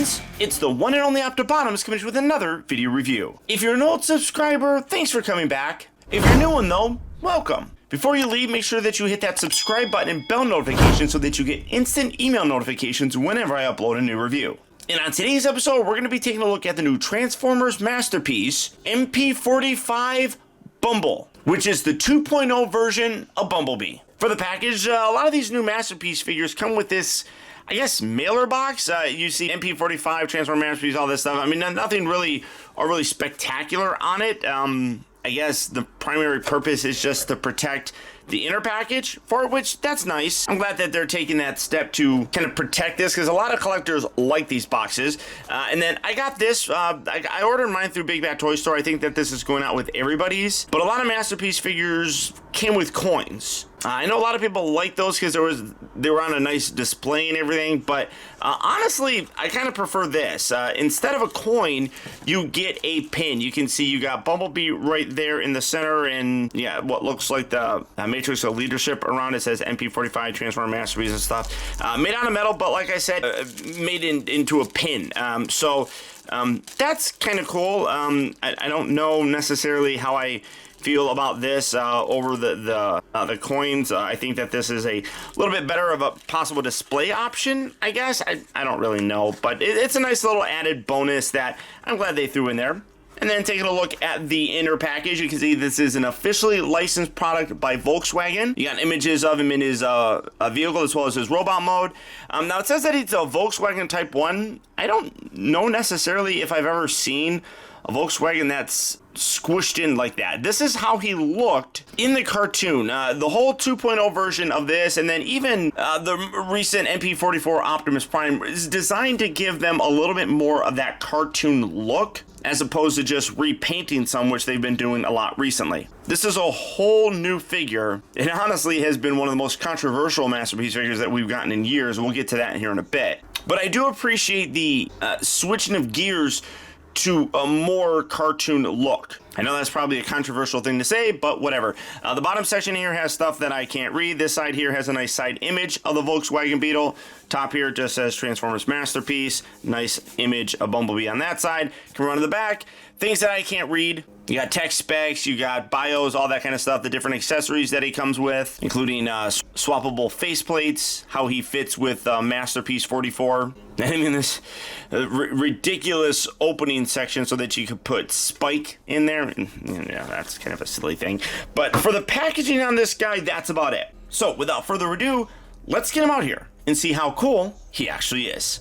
friends, it's the one and only Optibottoms coming with another video review. If you're an old subscriber, thanks for coming back. If you're a new one though, welcome. Before you leave, make sure that you hit that subscribe button and bell notification so that you get instant email notifications whenever I upload a new review. And on today's episode, we're going to be taking a look at the new Transformers masterpiece, MP-45 Bumble, which is the 2.0 version of Bumblebee. For the package, a lot of these new masterpiece figures come with this, I guess, mailer box. You see MP-45, Transformers masterpiece, all this stuff. I mean, nothing really spectacular on it. I guess the primary purpose is just to protect the inner package, for which that's nice. I'm glad that they're taking that step to kind of protect this, because a lot of collectors like these boxes. And then I got this, I ordered mine through Big Bad Toy Store. I think that this is going out with everybody's, but a lot of masterpiece figures came with coins. I know a lot of people like those because they were on a nice display and everything, but honestly, I kind of prefer this. Instead of a coin, you get a pin. You can see you got Bumblebee right there in the center, and yeah, what looks like the matrix of leadership around it says MP-45 Transformer Masterpiece and stuff. Made out of metal, but like I said, made into a pin. So that's kind of cool. I don't know necessarily how I feel about this over the coins. I think that this is a little bit better of a possible display option, I guess. I don't really know, but it's a nice little added bonus that I'm glad they threw in there. And then taking a look at the inner package, you can see this is an officially licensed product by Volkswagen. You got images of him in his vehicle as well as his robot mode. Now it says that it's a Volkswagen Type 1. I don't know necessarily if I've ever seen a Volkswagen that's squished in like that. This is how he looked in the cartoon. The whole 2.0 version of this, and then even the recent MP-44 Optimus Prime is designed to give them a little bit more of that cartoon look, as opposed to just repainting some, which they've been doing a lot recently. This is a whole new figure. It honestly has been one of the most controversial masterpiece figures that we've gotten in years. We'll get to that here in a bit. But I do appreciate the switching of gears to a more cartoon look. I know that's probably a controversial thing to say, but whatever. The bottom section here has stuff that I can't read. This side here has a nice side image of the Volkswagen Beetle. Top here just says Transformers Masterpiece. Nice image of Bumblebee on that side. Come around to the back. Things that I can't read. You got tech specs, you got bios, all that kind of stuff, the different accessories that he comes with, including swappable faceplates, how he fits with Masterpiece 44. I mean, this ridiculous opening section so that you could put Spike in there. Yeah, that's kind of a silly thing. But for the packaging on this guy, that's about it. So without further ado, let's get him out here and see how cool he actually is.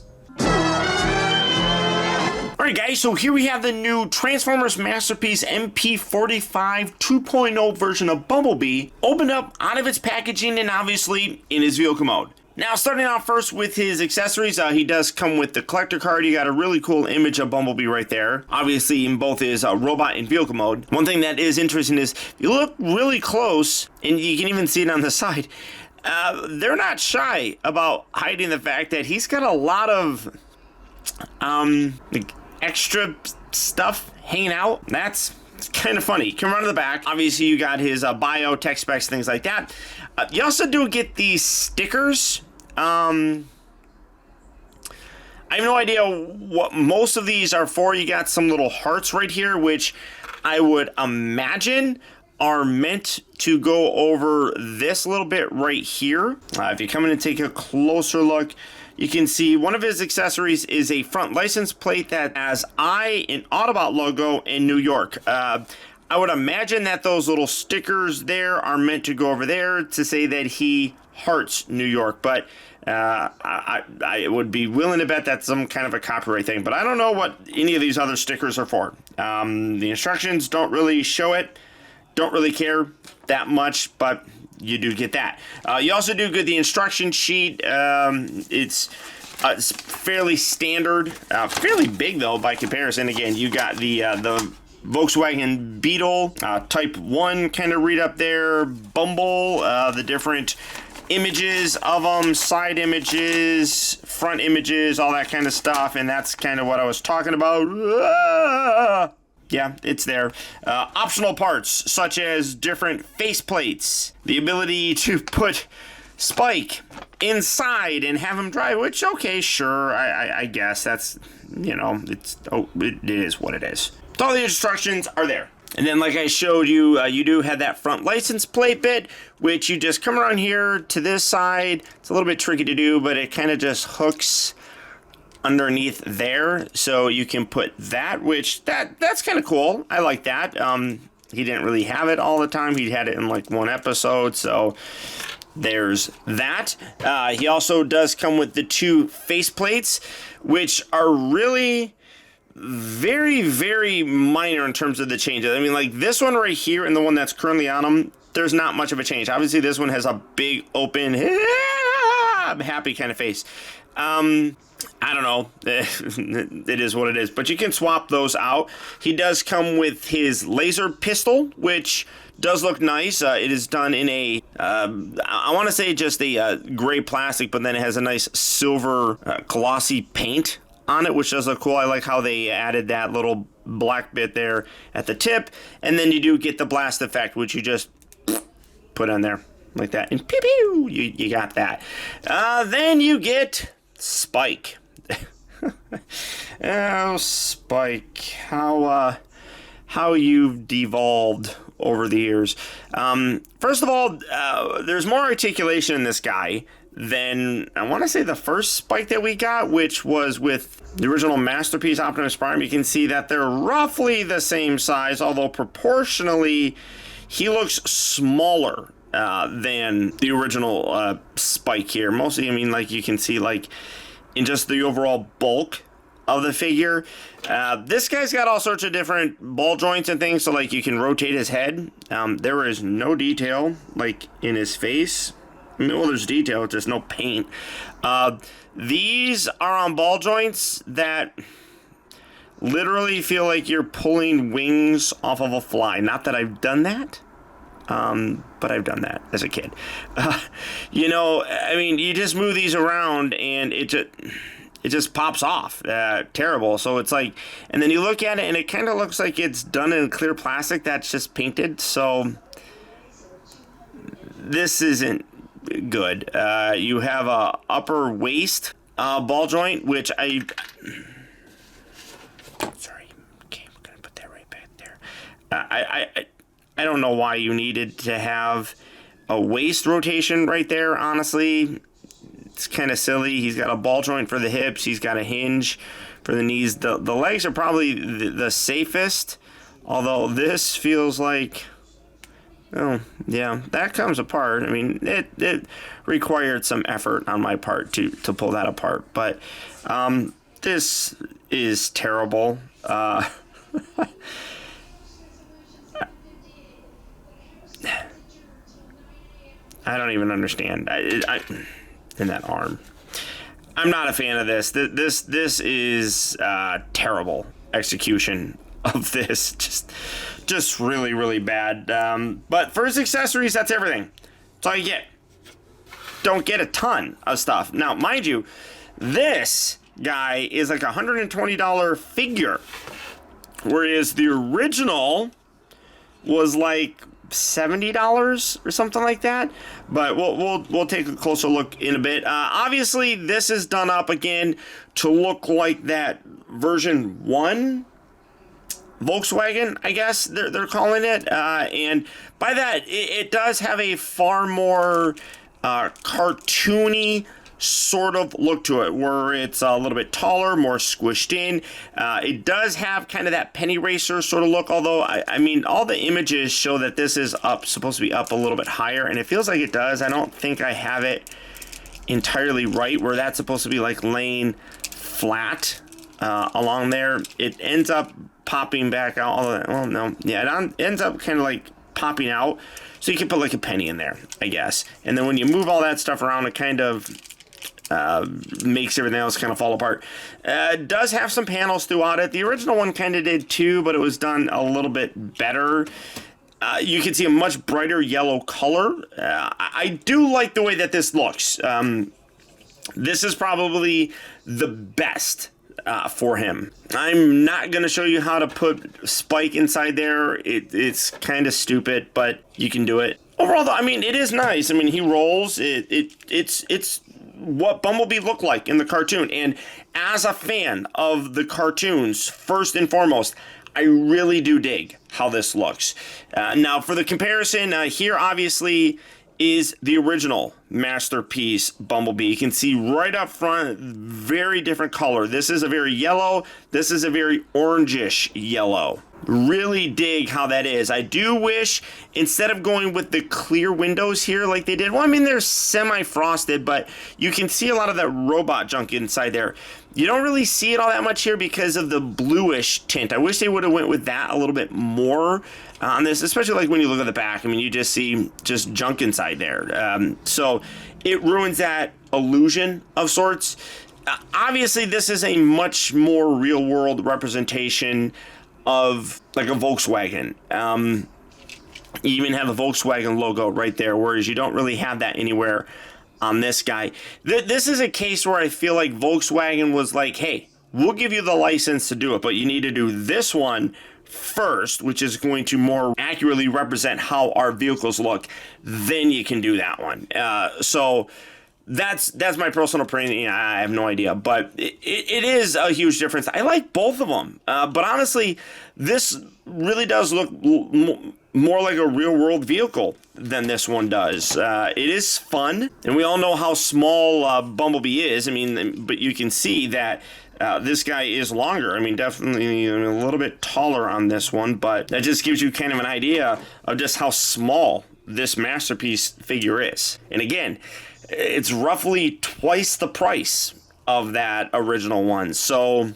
Alright guys, so here we have the new Transformers Masterpiece MP-45 2.0 version of Bumblebee opened up out of its packaging and obviously in his vehicle mode. Now, starting off first with his accessories, he does come with the collector card. You got a really cool image of Bumblebee right there, obviously in both his robot and vehicle mode. One thing that is interesting is if you look really close, and you can even see it on the side, they're not shy about hiding the fact that he's got a lot of like extra stuff hanging out. It's kind of funny. Come around to the back. Obviously, you got his bio, tech specs, things like that. You also do get these stickers. I have no idea what most of these are for. You got some little hearts right here, which I would imagine are meant to go over this little bit right here. If you come in and take a closer look, you can see one of his accessories is a front license plate that has an Autobot logo in New York. I would imagine that those little stickers there are meant to go over there to say that he hearts New York, but I would be willing to bet that's some kind of a copyright thing, but I don't know what any of these other stickers are for. The instructions don't really show it. Don't really care that much, but you do get that. You also do get the instruction sheet. It's fairly standard, fairly big though by comparison. Again, you got the Volkswagen Beetle, Type 1 kind of read up there, Bumble, the different images of them, side images, front images, all that kind of stuff, and that's kind of what I was talking about. Yeah, it's there. Optional parts, such as different faceplates, the ability to put Spike inside and have him drive, which, okay, sure, I guess that's, you know, it is what it is. So all the instructions are there. And then, like I showed you, you do have that front license plate bit, which you just come around here to this side. It's a little bit tricky to do, but it kind of just hooks underneath there, so you can put that, which that's kind of cool. I like that. He didn't really have it all the time. He had it in like one episode, so there's that. He also does come with the 2 face plates, which are really very, very minor in terms of the changes. I mean, like this one right here and the one that's currently on him, there's not much of a change. Obviously, this one has a big open, I'm happy kind of face. I don't know. It is what it is. But you can swap those out. He does come with his laser pistol, which does look nice. It is done in a, I want to say just a gray plastic, but then it has a nice silver glossy paint on it, which does look cool. I like how they added that little black bit there at the tip. And then you do get the blast effect, which you just put on there like that. And pew pew, you got that. Then you get Spike. Oh, Spike. How you've devolved over the years. First of all, there's more articulation in this guy than, I want to say, the first Spike that we got, which was with the original Masterpiece Optimus Prime. You can see that they're roughly the same size, although proportionally he looks smaller than the original Spike here. Mostly, I mean, like you can see, like in just the overall bulk of the figure. This guy's got all sorts of different ball joints and things, so like you can rotate his head. There is no detail like in his face. I mean, well, there's detail, it's just no paint. These are on ball joints that literally feel like you're pulling wings off of a fly. Not that I've done that, but I've done that as a kid. You know, I mean, you just move these around and it just pops off. Terrible. So it's like, and then you look at it and it kind of looks like it's done in clear plastic that's just painted. So this isn't good. You have a upper waist ball joint, which sorry, okay, I'm gonna put that right back there. I don't know why you needed to have a waist rotation right there, honestly. It's kind of silly. He's got a ball joint for the hips. He's got a hinge for the knees. The legs are probably the safest, although this feels like, oh, yeah, that comes apart. I mean, it required some effort on my part to pull that apart, but this is terrible. I don't even understand. In that arm, I'm not a fan of this. This is terrible execution of this. Just really, really bad. But for his accessories, that's everything. That's all you get. Don't get a ton of stuff. Now, mind you, this guy is like a $120 figure, whereas the original was like $70 or something like that. But we'll take a closer look in a bit. Obviously, this is done up again to look like that version 1 Volkswagen, I guess they're calling it. And by that, it does have a far more cartoony sort of look to it, where it's a little bit taller, more squished in. It does have kind of that penny racer sort of look, although I mean, all the images show that this is supposed to be up a little bit higher, and it feels like it does. I don't think I have it entirely right, where that's supposed to be like laying flat along there. It ends up popping back out. Well, no, yeah, it ends up kind of like popping out, so you can put like a penny in there, I guess. And then when you move all that stuff around, it kind of makes everything else kind of fall apart. It does have some panels throughout it. The original one kind of did too, but it was done a little bit better. You can see a much brighter yellow color. I do like the way that this looks. This is probably the best for him. I'm not going to show you how to put Spike inside there. It's kind of stupid, but you can do it. Overall, though, I mean, it is nice. I mean, he rolls. It's what Bumblebee looked like in the cartoon. And as a fan of the cartoons, first and foremost, I really do dig how this looks. Now, for the comparison, here obviously is the original Masterpiece Bumblebee. You can see right up front, very different color. This is a very yellow. This is a very orangish yellow. Really dig how that is. I do wish, instead of going with the clear windows here like they did, well, I mean, they're semi-frosted, but you can see a lot of that robot junk inside there. You don't really see it all that much here because of the bluish tint. I wish they would have went with that a little bit more on this, especially like when you look at the back. I mean, you just see just junk inside there. So it ruins that illusion of sorts. Obviously, this is a much more real-world representation of like a Volkswagen. You even have the Volkswagen logo right there, whereas you don't really have that anywhere on this guy. This is a case where I feel like Volkswagen was like, hey, we'll give you the license to do it, but you need to do this one first, which is going to more accurately represent how our vehicles look. Then you can do that one. So that's my personal opinion. I have no idea, but it is a huge difference. I like both of them, but honestly, this really does look more like a real-world vehicle than this one does. It is fun, and we all know how small Bumblebee is. I mean, but you can see that this guy is longer. I mean, definitely a little bit taller on this one, but that just gives you kind of an idea of just how small this Masterpiece figure is. And again, it's roughly twice the price of that original one. So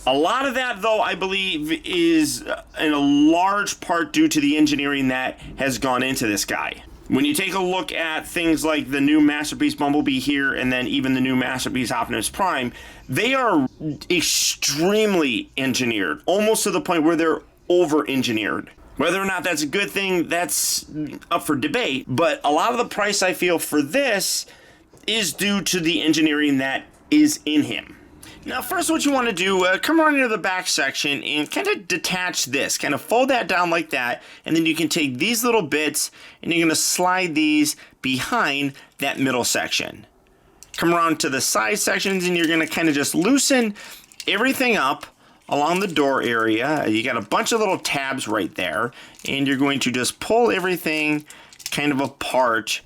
a lot of that, though, I believe is in a large part due to the engineering that has gone into this guy. When you take a look at things like the new Masterpiece Bumblebee here and then even the new Masterpiece Optimus Prime, they are extremely engineered, almost to the point where they're over-engineered. Whether or not that's a good thing, that's up for debate, but a lot of the price I feel for this is due to the engineering that is in him. Now, first what you want to do, come around into the back section and kind of detach this, kind of fold that down like that, and then you can take these little bits and you're going to slide these behind that middle section. Come around to the side sections and you're going to kind of just loosen everything up along the door area. You got a bunch of little tabs right there, and you're going to just pull everything kind of apart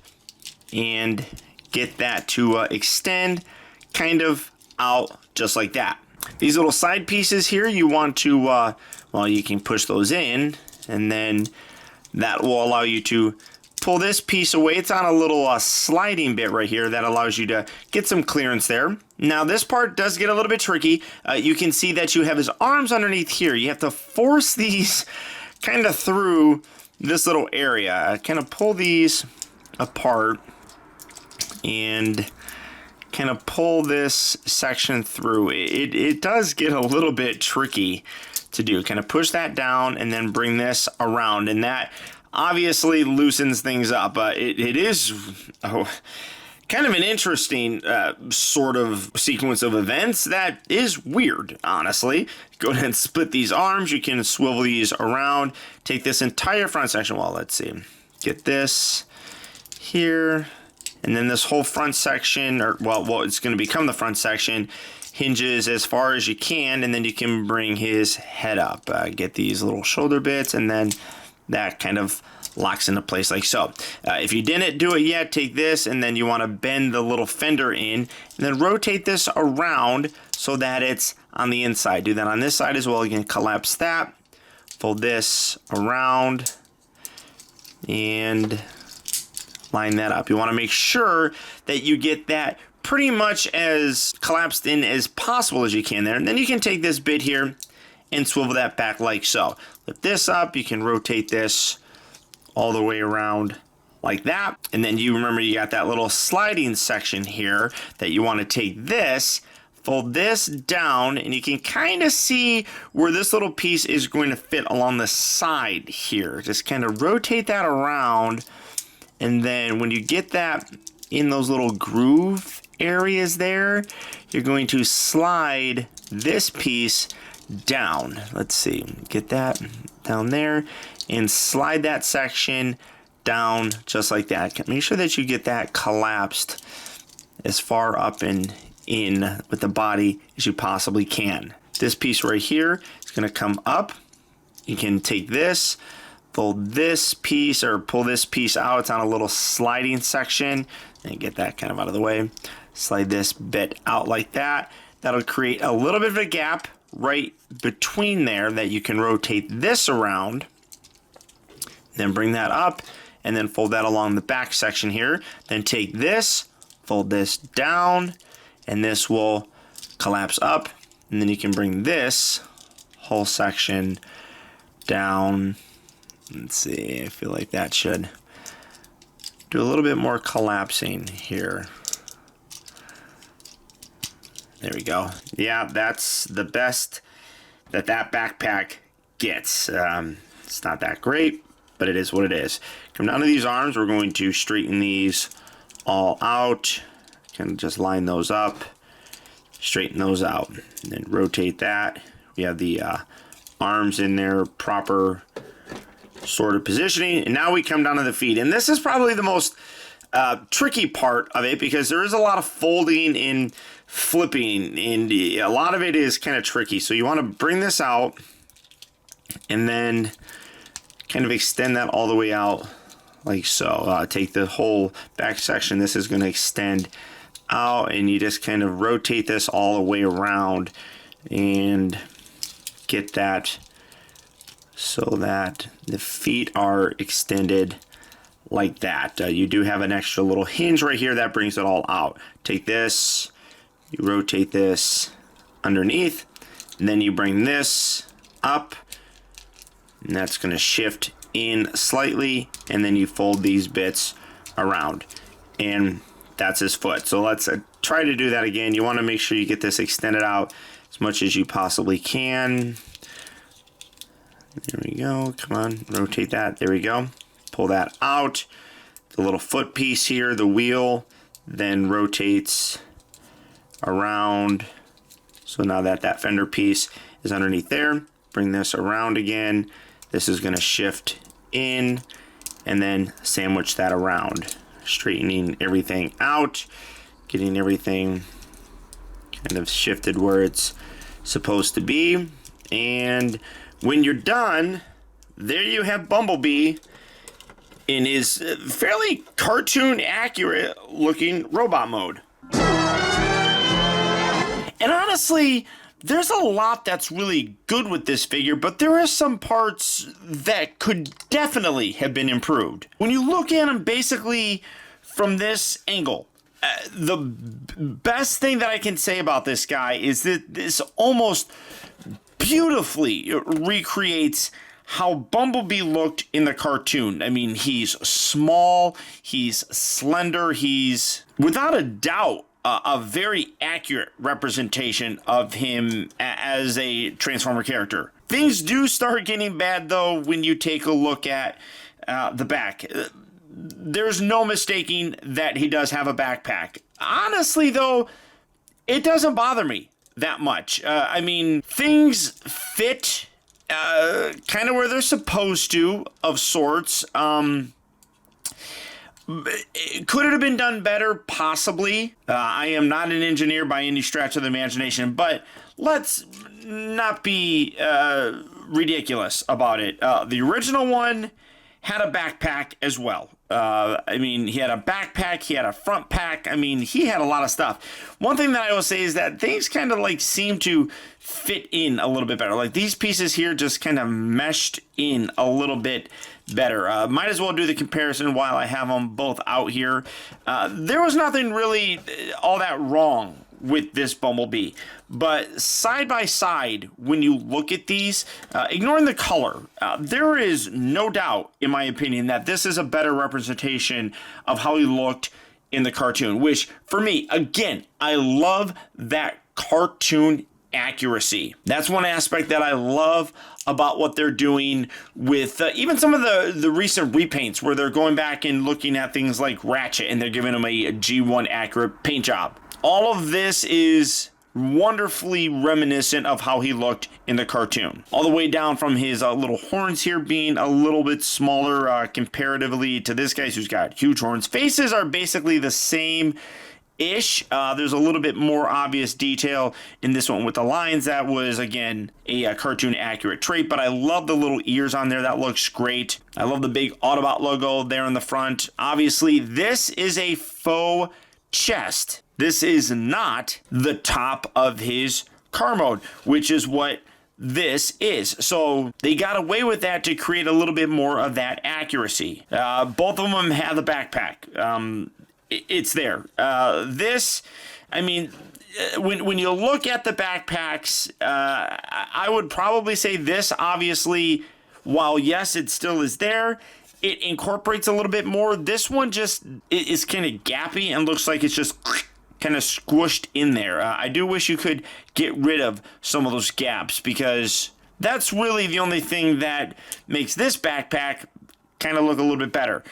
and get that to extend kind of out just like that. These little side pieces here, you want to, well, you can push those in, and then that will allow you to pull this piece away. It's on a little sliding bit right here that allows you to get some clearance there. Now this part does get a little bit tricky. You can see that you have his arms underneath here. You have to force these kind of through this little area. Kind of pull these apart and kind of pull this section through. It does get a little bit tricky to do. Kind of push that down and then bring this around, and that obviously loosens things up. It is kind of an interesting sort of sequence of events that is weird, honestly. Go ahead and split these arms. You can swivel these around. Take this entire front section. Well, let's see. Get this here. And then this whole front section, or well, it's going to become the front section, hinges as far as you can, and then you can bring his head up. Get these little shoulder bits, and then that kind of locks into place like so. If you didn't do it yet, take this and then you want to bend the little fender in and then rotate this around so that it's on the inside. Do that on this side as well. You can collapse that, fold this around, and line that up. You want to make sure that you get that pretty much as collapsed in as possible as you can there. And then you can take this bit here and swivel that back like so. Lift this up, you can rotate this all the way around like that. And then you remember you got that little sliding section here that you want to take this, fold this down, and you can kind of see where this little piece is going to fit along the side here. Just kind of rotate that around, and then when you get that in those little groove areas there, you're going to slide this piece down. Let's see, get that down there and slide that section down just like that. Make sure that you get that collapsed as far up and in with the body as you possibly can. This piece right here is going to come up. You can take this, fold this piece, or pull this piece out. It's on a little sliding section, and get that kind of out of the way. Slide this bit out like that. That'll create a little bit of a gap right between there that you can rotate this around. Then bring that up and then fold that along the back section here. Then take this, fold this down, and this will collapse up. And then you can bring this whole section down. Let's see, I feel like that should do a little bit more collapsing here. There we go. Yeah, that's the best that backpack gets. It's not that great, but it is what it is. Come down to these arms. We're going to straighten these all out. Can just line those up, straighten those out, and then rotate that. We have the arms in their proper sort of positioning, and now we come down to the feet. And this is probably the most tricky part of it, because there is a lot of folding and flipping, and a lot of it is kind of tricky. So you want to bring this out and then kind of extend that all the way out like so. Take the whole back section. This is going to extend out, and you just kind of rotate this all the way around and get that so that the feet are extended like that. You do have an extra little hinge right here that brings it all out. Take this, you rotate this underneath, and then you bring this up, and that's going to shift in slightly, and then you fold these bits around, and that's his foot. So let's try to do that again. You want to make sure you get this extended out as much as you possibly can. There we go. Come on, rotate that. There we go. Pull that out. The little foot piece here, the wheel, then rotates around. So now that fender piece is underneath there, bring this around again. This is going to shift in and then sandwich that around, straightening everything out, getting everything kind of shifted where it's supposed to be. And when you're done, there you have Bumblebee in his fairly cartoon accurate looking robot mode. And honestly, there's a lot that's really good with this figure, but there are some parts that could definitely have been improved. When you look at him basically from this angle, the best thing that I can say about this guy is that this almost beautifully recreates how Bumblebee looked in the cartoon. I mean, he's small, he's slender, he's without a doubt a very accurate representation of him as a Transformer character. Things do start getting bad though when you take a look at the back. There's no mistaking that he does have a backpack. Honestly though, it doesn't bother me that much. I mean, things fit kind of where they're supposed to, of sorts. Could it have been done better? Possibly. I am not an engineer by any stretch of the imagination, but let's not be ridiculous about it. The original one had a backpack as well. I mean, he had a backpack, he had a front pack. I mean, he had a lot of stuff. One thing that I will say is that things kind of like seem to fit in a little bit better. Like these pieces here just kind of meshed in a little bit better. Might as well do the comparison while I have them both out here. There was nothing really all that wrong with this Bumblebee, but side by side, when you look at these, ignoring the color, there is no doubt, in my opinion, that this is a better representation of how he looked in the cartoon, which for me, again, I love that cartoon accuracy. That's one aspect that I love about what they're doing with even some of the recent repaints, where they're going back and looking at things like Ratchet and they're giving him a G1 accurate paint job. All of this is wonderfully reminiscent of how he looked in the cartoon. All the way down from his little horns here being a little bit smaller comparatively to this guy who's got huge horns. Faces are basically the same ish. There's a little bit more obvious detail in this one with the lines. That was, again, a cartoon accurate trait, but I love the little ears on there. That looks great. I love the big Autobot logo there in the front. Obviously, this is a faux chest. This is not the top of his car mode, which is what this is. So they got away with that to create a little bit more of that accuracy. Both of them have the backpack. It's there. This, I mean, when you look at the backpacks, I would probably say this, obviously, while yes, it still is there, it incorporates a little bit more. This one just is kind of gappy and looks like it's just kind of squished in there. I do wish you could get rid of some of those gaps, because that's really the only thing that makes this backpack kind of look a little bit better.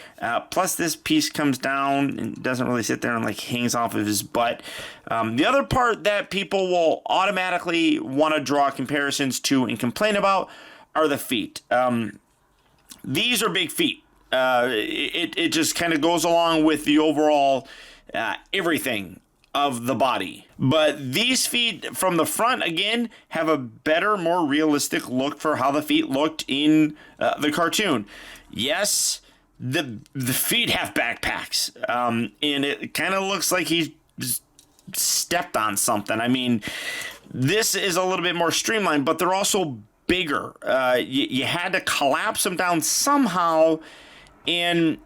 Plus this piece comes down and doesn't really sit there and like hangs off of his butt. The other part that people will automatically want to draw comparisons to and complain about are the feet. These are big feet. It just kind of goes along with the overall everything of the body. But these feet from the front, again, have a better, more realistic look for how the feet looked in the cartoon. Yes, the feet have backpacks, and it kind of looks like he stepped on something. I mean, this is a little bit more streamlined, but they're also bigger. You had to collapse them down somehow, and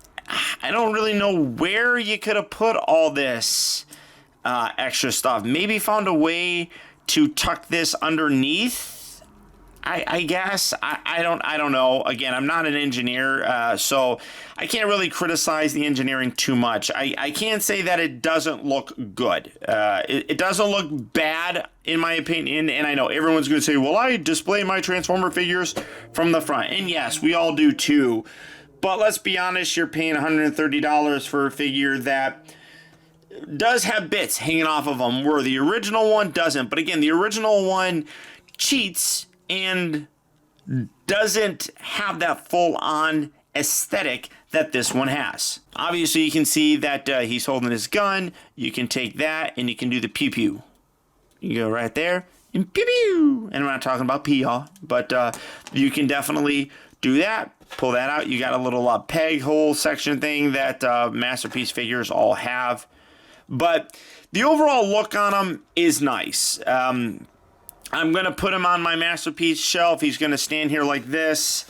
I don't really know where you could have put all this extra stuff. Maybe found a way to tuck this underneath, I guess. I don't know. Again, I'm not an engineer, so I can't really criticize the engineering too much. I can't say that it doesn't look good. It doesn't look bad, in my opinion, and I know everyone's going to say, well, I display my Transformer figures from the front. And yes, we all do too. But let's be honest, you're paying $130 for a figure that does have bits hanging off of them, where the original one doesn't. But again, the original one cheats and doesn't have that full-on aesthetic that this one has. Obviously, you can see that he's holding his gun. You can take that and you can do the pew-pew. You go right there and pew-pew. And I'm not talking about pee, y'all, but you can definitely do that. Pull that out. You got a little peg hole section thing that Masterpiece figures all have. But the overall look on him is nice. I'm going to put him on my Masterpiece shelf. He's going to stand here like this,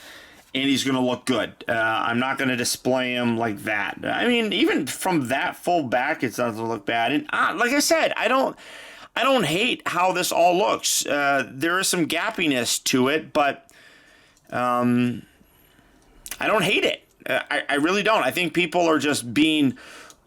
and he's going to look good. I'm not going to display him like that. I mean, even from that full back, it doesn't look bad. And like I said, I don't hate how this all looks. There is some gappiness to it, but I don't hate it. I really don't. I think people are just being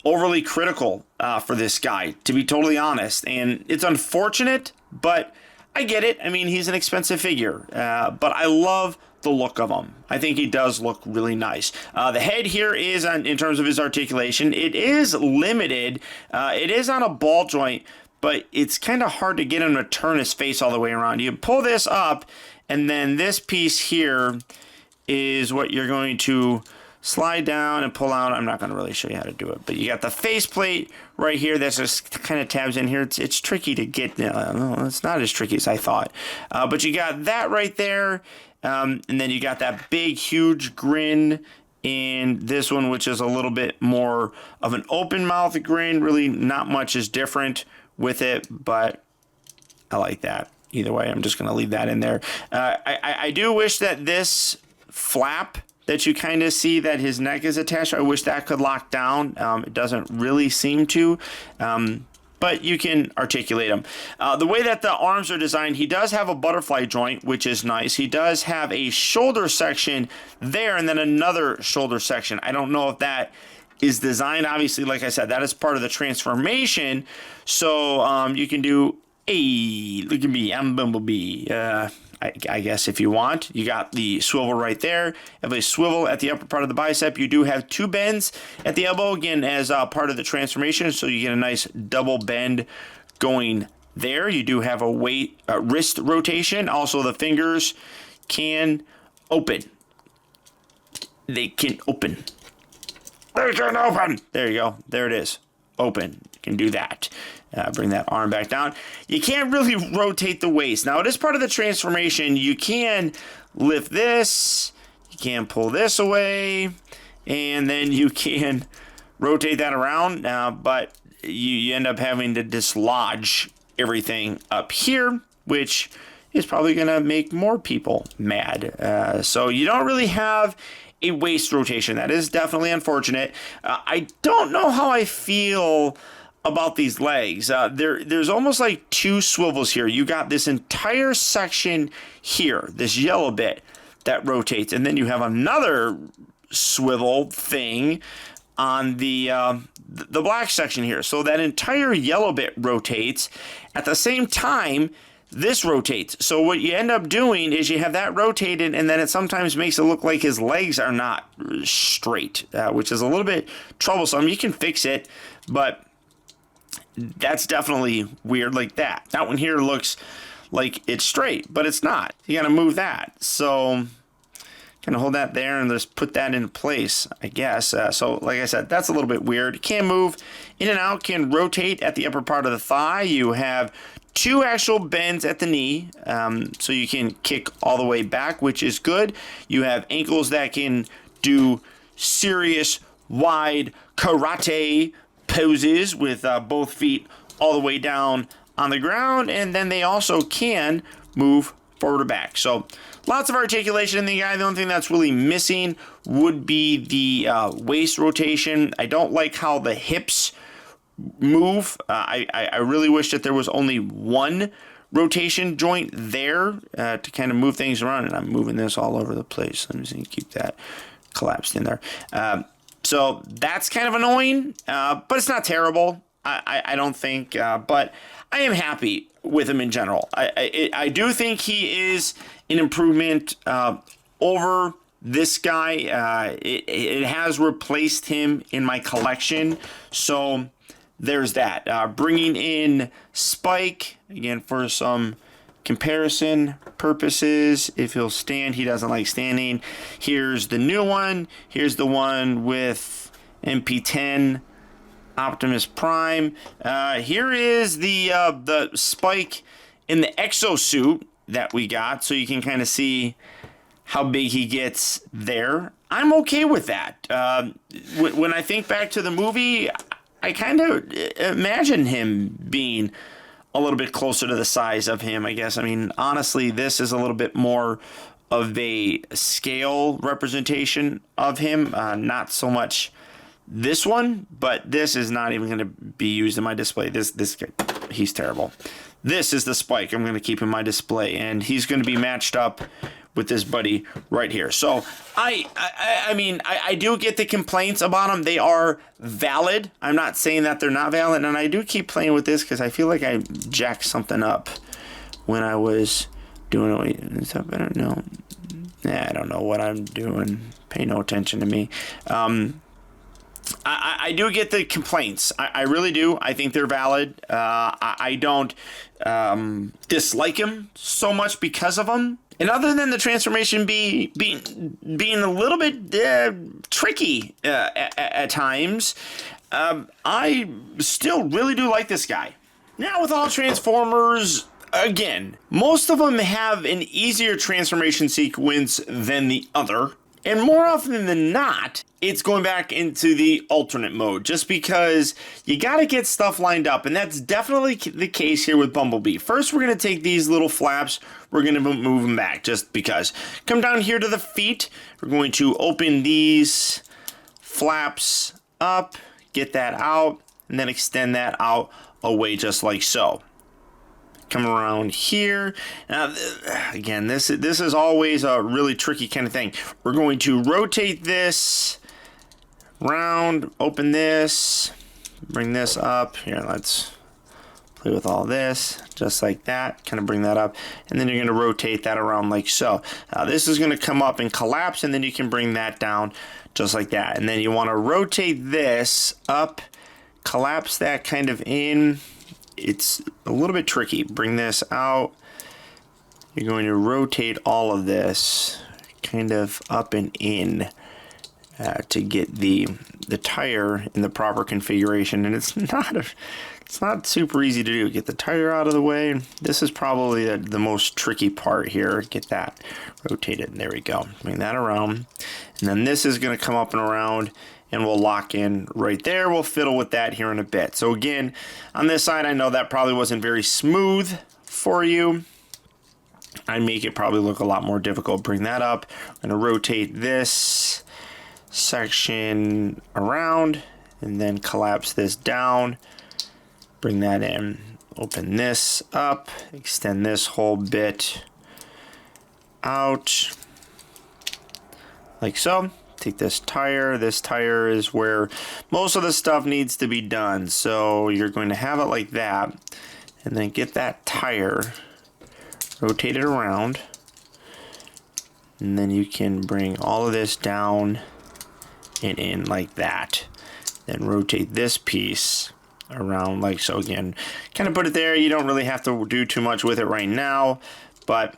overly critical for this guy, to be totally honest. And it's unfortunate, but I get it. I mean, he's an expensive figure, but I love the look of him. I think he does look really nice. The head here is, in terms of his articulation, it is limited. It is on a ball joint, but it's kind of hard to get him to turn his face all the way around. You pull this up, and then this piece here is what you're going to slide down and pull out. I'm not going to really show you how to do it, but you got the faceplate right here. That's just kind of tabs in here. It's tricky to get. It's not as tricky as I thought, but you got that right there, and then you got that big, huge grin in this one, which is a little bit more of an open mouth grin. Really, not much is different with it, but I like that. Either way, I'm just going to leave that in there. I do wish that this flap that you kind of see that his neck is attached, I wish that could lock down. It doesn't really seem to, but you can articulate him. The way that the arms are designed, he does have a butterfly joint, which is nice. He does have a shoulder section there and then another shoulder section. I don't know if that is designed. Obviously, like I said, that is part of the transformation. So you can do, hey, look at me, I'm Bumblebee. I guess if you want. You got the swivel right there. You have a swivel at the upper part of the bicep. You do have two bends at the elbow, again, as part of the transformation, so you get a nice double bend going there. You do have a wrist rotation. Also, the fingers can open. They can open. They can open. There you go. There it is. Open. You can do that. Bring that arm back down. You can't really rotate the waist. Now, it is part of the transformation. You can lift this. You can pull this away. And then you can rotate that around. But you end up having to dislodge everything up here, which is probably going to make more people mad. So you don't really have a waist rotation. That is definitely unfortunate. I don't know how I feel about these legs. There's almost like two swivels here. You got this entire section here, this yellow bit that rotates, and then you have another swivel thing on the black section here. So that entire yellow bit rotates. At the same time, this rotates. So what you end up doing is you have that rotated, and then it sometimes makes it look like his legs are not straight, which is a little bit troublesome. You can fix it, but that's definitely weird like that. That one here looks like it's straight, but it's not. You got to move that. So kind of hold that there and just put that in place, I guess. So like I said, that's a little bit weird. You can move in and out, can rotate at the upper part of the thigh. You have two actual bends at the knee, so you can kick all the way back, which is good. You have ankles that can do serious wide karate poses with both feet all the way down on the ground, and then they also can move forward or back. So lots of articulation in the guy. The only thing that's really missing would be the waist rotation. I don't like how the hips move. I really wish that there was only one rotation joint there to kind of move things around, and I'm moving this all over the place. I'm just going to keep that collapsed in there. So that's kind of annoying, but it's not terrible, I don't think, but I am happy with him in general. I do think he is an improvement over this guy. It has replaced him in my collection, so there's that. Bringing in Spike, again, for some comparison purposes. If he'll stand, he doesn't like standing. Here's the new one. Here's the one with MP-10 Optimus Prime. Here is the Spike in the exosuit that we got, so you can kind of see how big he gets there. I'm okay with that. When I think back to the movie, I kind of imagine him being a little bit closer to the size of him, I guess. I mean, honestly, this is a little bit more of a scale representation of him, not so much this one, but this is not even going to be used in my display. This guy, he's terrible. This is the Spike I'm going to keep in my display, and he's going to be matched up with this buddy right here. So I mean, I do get the complaints about them. They are valid. I'm not saying that they're not valid, and I do keep playing with this because I feel like I jacked something up when I was doing it. Is that better? No. I don't know what I'm doing. Pay no attention to me. I do get the complaints. I really do. I think they're valid. I don't dislike him so much because of them. And other than the transformation being a little bit tricky at times, I still really do like this guy. Now, with all Transformers, again, most of them have an easier transformation sequence than the other. And more often than not, it's going back into the alternate mode, just because you got to get stuff lined up, and that's definitely the case here with Bumblebee. First, we're going to take these little flaps, we're going to move them back, just because. Come down here to the feet, we're going to open these flaps up, get that out, and then extend that out away just like so. Come around here. Now, again, this is always a really tricky kind of thing. We're going to rotate this round, open this, bring this up. Here, let's play with all this, just like that. Kind of bring that up, and then you're going to rotate that around like so. This is going to come up and collapse, and then you can bring that down just like that. And then you want to rotate this up, collapse that kind of in. it's a little bit tricky. Bring this out. You're going to rotate all of this kind of up and in to get the tire in the proper configuration. And it's not super easy to do. Get the tire out of the way. This is probably the most tricky part here. Get that rotated. There we go. Bring that around. And then this is going to come up and around, and we'll lock in right there. We'll fiddle with that here in a bit. So again, on this side, I know that probably wasn't very smooth for you. I make it probably look a lot more difficult. Bring that up. I'm going to rotate this section around and then collapse this down. Bring that in. Open this up. Extend this whole bit out like so. Take this tire. This tire is where most of the stuff needs to be done. So you're going to have it like that, and then get that tire, rotate it around, and then you can bring all of this down and in like that. Then rotate this piece around like so. Again, kind of put it there. You don't really have to do too much with it right now, but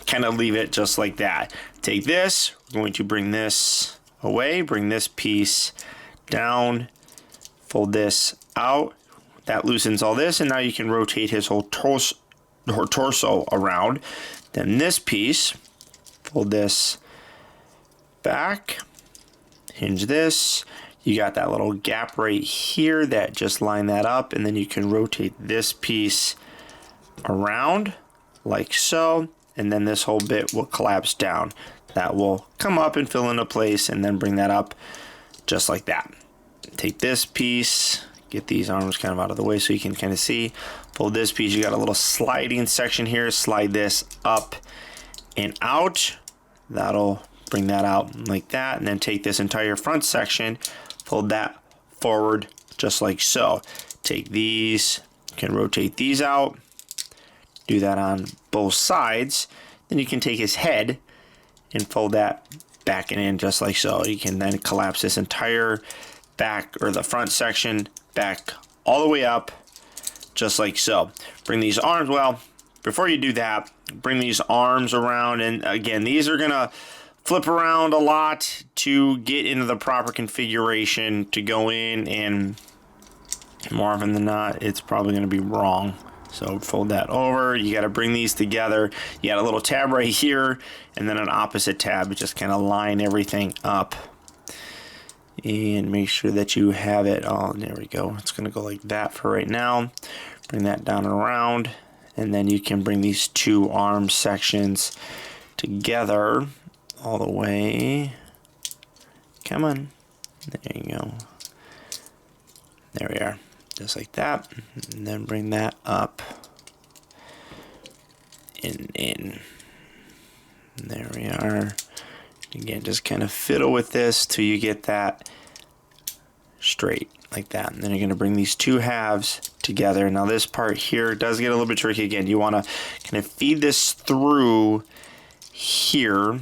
kind of leave it just like that. Take this, we're going to bring this away, bring this piece down, fold this out. That loosens all this, and now you can rotate his whole torso around. Then this piece, fold this back, hinge this. You got that little gap right here that just line that up, and then you can rotate this piece around like so, and then this whole bit will collapse down. That will come up and fill into place, and then bring that up just like that. Take this piece, get these arms kind of out of the way so you can kind of see. Fold this piece, you got a little sliding section here. Slide this up and out. That'll bring that out like that, and then take this entire front section, fold that forward just like so. Take these, you can rotate these out. Do that on both sides. Then you can take his head and fold that back and in just like so. You can then collapse this entire back or the front section back all the way up just like so. Bring these arms, well, before you do that, bring these arms around, and again, these are gonna flip around a lot to get into the proper configuration to go in, and more often than not, it's probably gonna be wrong. So fold that over. You got to bring these together. You got a little tab right here, and then an opposite tab. Just kind of line everything up and make sure that you have it all. There we go. It's going to go like that for right now. Bring that down and around, and then you can bring these two arm sections together all the way. Come on. There you go. There we are. Just like that, and then bring that up and in. And there we are. Again, just kind of fiddle with this till you get that straight like that. And then you're going to bring these two halves together. Now this part here does get a little bit tricky. Again, you want to kind of feed this through here,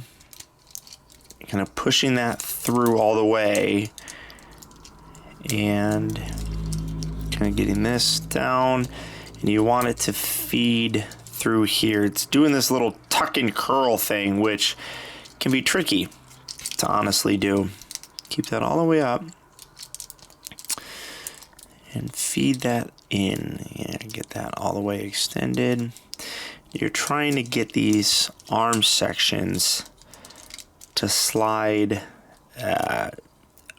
kind of pushing that through all the way, and kind of getting this down, and you want it to feed through here. It's doing this little tuck and curl thing, which can be tricky to honestly do. Keep that all the way up and feed that in, and get that all the way extended. You're trying to get these arm sections to slide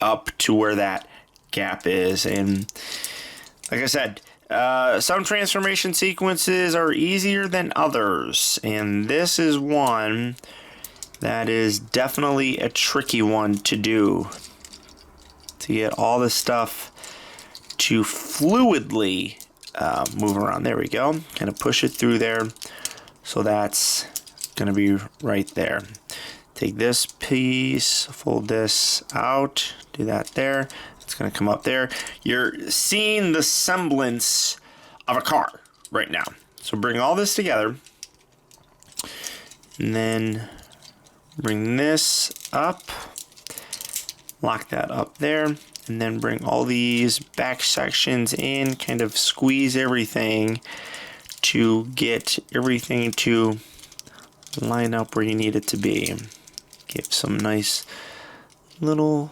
up to where that gap is, and like I said, some transformation sequences are easier than others, and this is one that is definitely a tricky one to do, to get all this stuff to fluidly move around. There we go. Kind of push it through there, so that's going to be right there. Take this piece, fold this out, do that there. It's going to come up there. You're seeing the semblance of a car right now. So bring all this together, and then bring this up, lock that up there, and then bring all these back sections in, kind of squeeze everything to get everything to line up where you need it to be. Give some nice little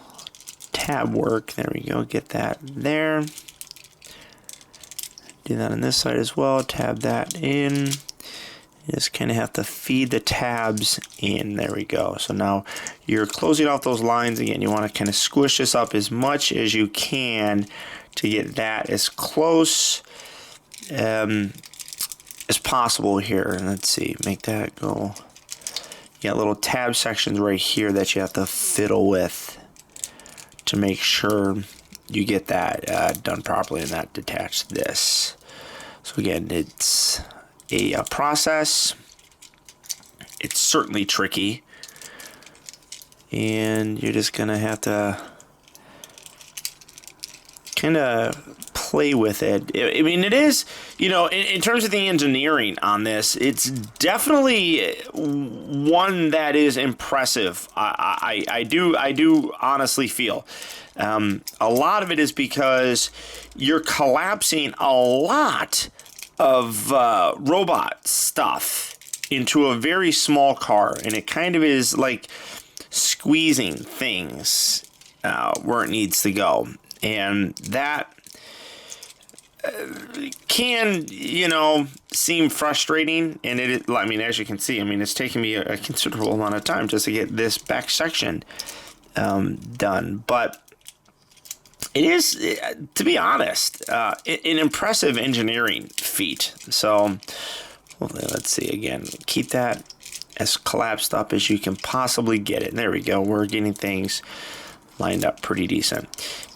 tab work. There we go. Get that there. Do that on this side as well. Tab that in. You just kind of have to feed the tabs in. There we go. So now you're closing off those lines. Again, you want to kind of squish this up as much as you can to get that as close as possible here. Let's see. Make that go. You got little tab sections right here that you have to fiddle with to make sure you get that done properly and that detach this. So again, it's a process. It's certainly tricky, and you're just gonna have to kind of play with it. I mean, it is, you know, in terms of the engineering on this, it's definitely one that is impressive. I do honestly feel a lot of it is because you're collapsing a lot of robot stuff into a very small car, and it kind of is like squeezing things where it needs to go, and that can, you know, seem frustrating. And it, I mean, as you can see, I mean, it's taking me a considerable amount of time just to get this back section done, but it is, to be honest, an impressive engineering feat. So, well, let's see again. Keep that as collapsed up as you can possibly get it. There we go. We're getting things lined up pretty decent.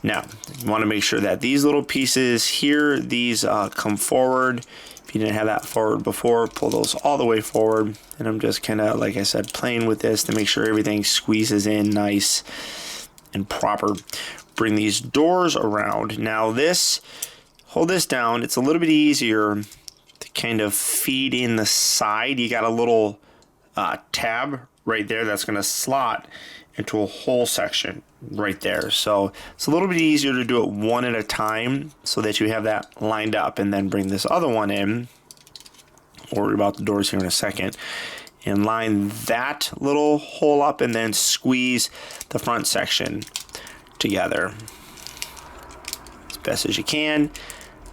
Now, you want to make sure that these little pieces here, these come forward. If you didn't have that forward before, pull those all the way forward. And I'm just kind of, like I said, playing with this to make sure everything squeezes in nice and proper. Bring these doors around. Now this, hold this down. It's a little bit easier to kind of feed in the side. You got a little tab right there that's going to slot into a whole section right there. So it's a little bit easier to do it one at a time so that you have that lined up, and then bring this other one in. We'll worry about the doors here in a second. And line that little hole up, and then squeeze the front section together as best as you can.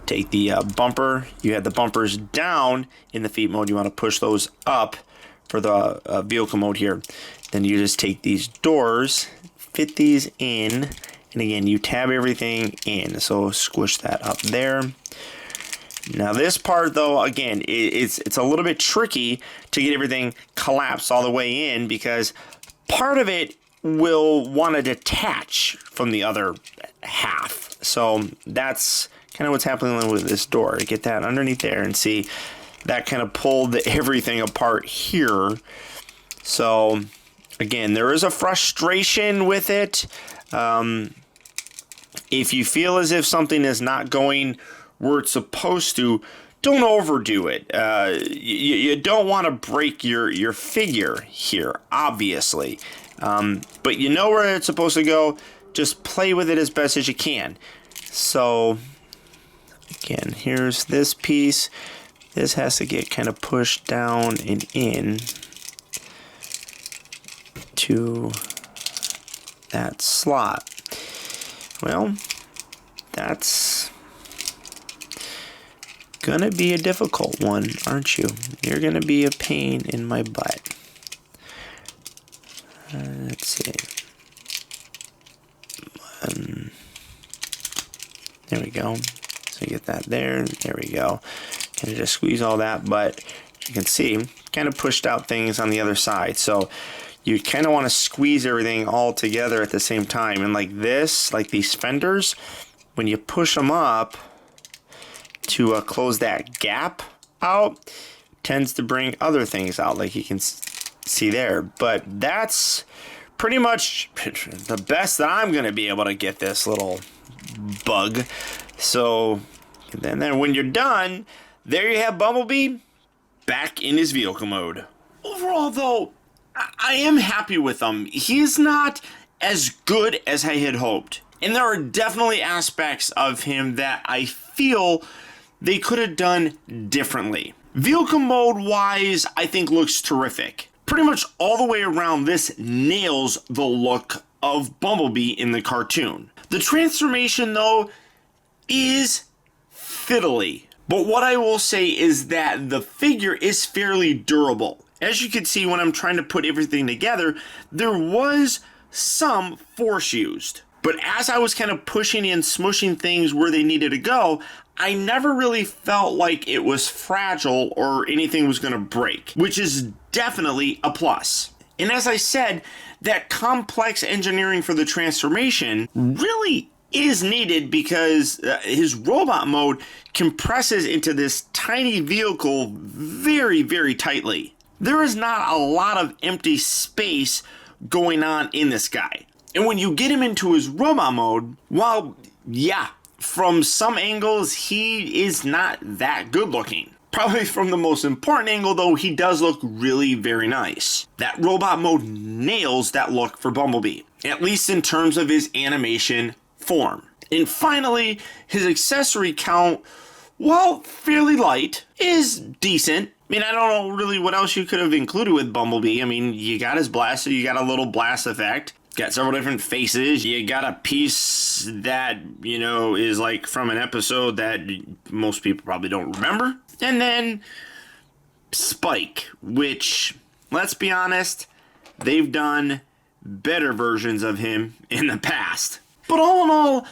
Take the bumper. You have the bumpers down in the feet mode. You want to push those up for the vehicle mode here. Then you just take these doors, fit these in, and again, you tab everything in. So squish that up there. Now this part, though, again, it's a little bit tricky to get everything collapsed all the way in, because part of it will want to detach from the other half. So that's kind of what's happening with this door. Get that underneath there, and see that kind of pulled everything apart here. So again, there is a frustration with it. If you feel as if something is not going where it's supposed to, don't overdo it. You don't want to break your figure here, obviously. But you know where it's supposed to go. Just play with it as best as you can. So again, here's this piece. This has to get kind of pushed down and in to that slot. Well, that's gonna be a difficult one, aren't you? You're gonna be a pain in my butt. Let's see. There we go. So get that there. There we go. Kind of just squeeze all that, but you can see, kind of pushed out things on the other side. So you kind of want to squeeze everything all together at the same time. And like this, like these fenders, when you push them up to close that gap out, tends to bring other things out, like you can see there. But that's pretty much the best that I'm going to be able to get this little bug. So then when you're done, there you have Bumblebee back in his vehicle mode. Overall, though, I am happy with him. He's not as good as I had hoped. And there are definitely aspects of him that I feel they could have done differently. Vehicle mode wise, I think looks terrific. Pretty much all the way around, this nails the look of Bumblebee in the cartoon. The transformation though is fiddly. But what I will say is that the figure is fairly durable. As you can see when I'm trying to put everything together, there was some force used. But as I was kind of pushing and smushing things where they needed to go, I never really felt like it was fragile or anything was going to break, which is definitely a plus. And as I said, that complex engineering for the transformation really is needed because his robot mode compresses into this tiny vehicle very, very tightly. There is not a lot of empty space going on in this guy. And when you get him into his robot mode, while, yeah, from some angles, he is not that good looking. Probably from the most important angle, though, he does look really very nice. That robot mode nails that look for Bumblebee, at least in terms of his animation form. And finally, his accessory count, while fairly light, is decent. I mean, I don't know really what else you could have included with Bumblebee. I mean, you got his blaster, you got a little blast effect, got several different faces, you got a piece that, you know, is like from an episode that most people probably don't remember. And then Spike, which, let's be honest, they've done better versions of him in the past. But all in all,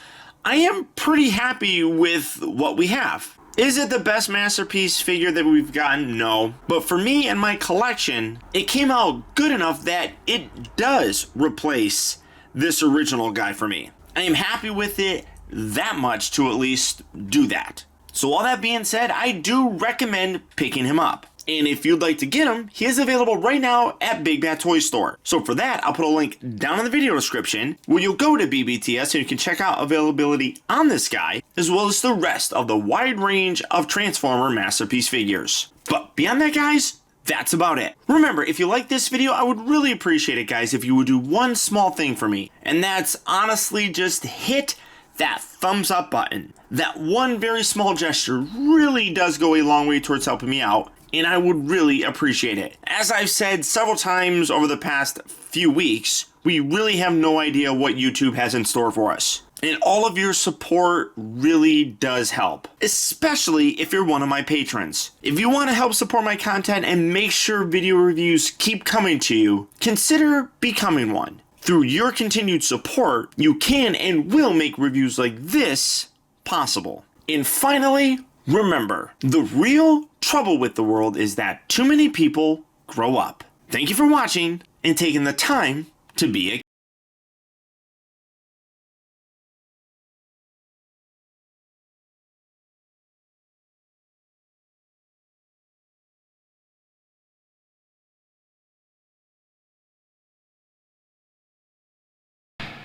I am pretty happy with what we have. Is it the best masterpiece figure that we've gotten? No. But for me and my collection, it came out good enough that it does replace this original guy for me. I am happy with it that much to at least do that. So all that being said, I do recommend picking him up. And if you'd like to get him, he is available right now at Big Bad Toy Store. So for that, I'll put a link down in the video description where you'll go to BBTS and you can check out availability on this guy, as well as the rest of the wide range of Transformer Masterpiece figures. But beyond that, guys, that's about it. Remember, if you like this video, I would really appreciate it, guys, if you would do one small thing for me. And that's honestly just hit that thumbs up button. That one very small gesture really does go a long way towards helping me out, and I would really appreciate it. As I've said several times over the past few weeks, we really have no idea what YouTube has in store for us. And all of your support really does help, especially if you're one of my patrons. If you want to help support my content and make sure video reviews keep coming to you, consider becoming one. Through your continued support, you can and will make reviews like this possible. And finally, remember, the real trouble with the world is that too many people grow up. Thank you for watching and taking the time to be a